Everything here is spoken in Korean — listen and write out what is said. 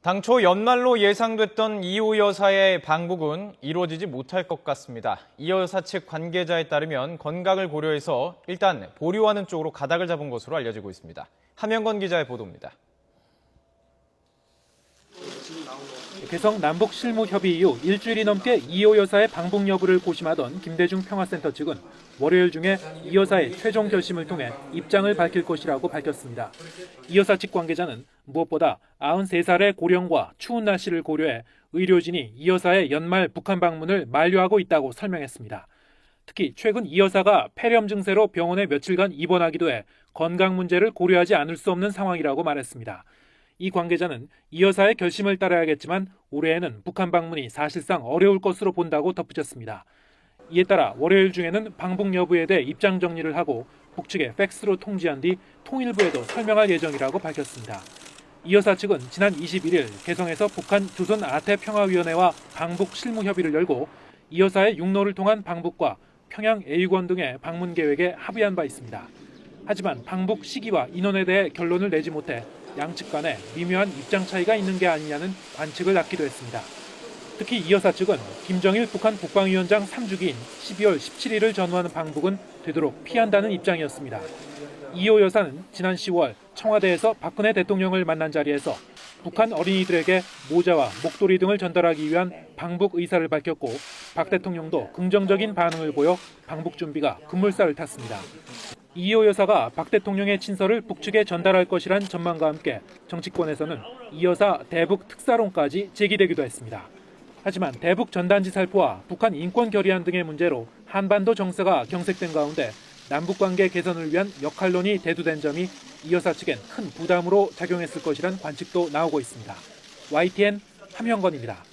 당초 연말로 예상됐던 이호 여사의 방북은 이루어지지 못할 것 같습니다. 이호 여사 측 관계자에 따르면 건강을 고려해서 일단 보류하는 쪽으로 가닥을 잡은 것으로 알려지고 있습니다. 함영건 기자의 보도입니다. 개성 남북실무협의 이후 일주일이 넘게 이호 여사의 방북 여부를 고심하던 김대중 평화센터 측은 월요일 중에 이 여사의 최종 결심을 통해 입장을 밝힐 것이라고 밝혔습니다. 이 여사 측 관계자는 무엇보다 93살의 고령과 추운 날씨를 고려해 의료진이 이 여사의 연말 북한 방문을 만료하고 있다고 설명했습니다. 특히 최근 이 여사가 폐렴 증세로 병원에 며칠간 입원하기도 해 건강 문제를 고려하지 않을 수 없는 상황이라고 말했습니다. 이 관계자는 이 여사의 결심을 따라야겠지만 올해에는 북한 방문이 사실상 어려울 것으로 본다고 덧붙였습니다. 이에 따라 월요일 중에는 방북 여부에 대해 입장 정리를 하고 북측에 팩스로 통지한 뒤 통일부에도 설명할 예정이라고 밝혔습니다. 이 여사 측은 지난 21일 개성에서 북한 조선아태평화위원회와 방북 실무협의를 열고 이 여사의 육로를 통한 방북과 평양 A권 등의 방문 계획에 합의한 바 있습니다. 하지만 방북 시기와 인원에 대해 결론을 내지 못해 양측 간에 미묘한 입장 차이가 있는 게 아니냐는 관측을 낳기도 했습니다. 특히 이 여사 측은 김정일 북한 국방위원장 3주기인 12월 17일을 전후하는 방북은 되도록 피한다는 입장이었습니다. 이호 여사는 지난 10월 청와대에서 박근혜 대통령을 만난 자리에서 북한 어린이들에게 모자와 목도리 등을 전달하기 위한 방북 의사를 밝혔고 박 대통령도 긍정적인 반응을 보여 방북 준비가 급물살을 탔습니다. 이호 여사가 박 대통령의 친서를 북측에 전달할 것이란 전망과 함께 정치권에서는 이 여사 대북 특사론까지 제기되기도 했습니다. 하지만 대북 전단지 살포와 북한 인권 결의안 등의 문제로 한반도 정세가 경색된 가운데 남북관계 개선을 위한 역할론이 대두된 점이 이 여사 측엔 큰 부담으로 작용했을 것이란 관측도 나오고 있습니다. YTN 함영건입니다.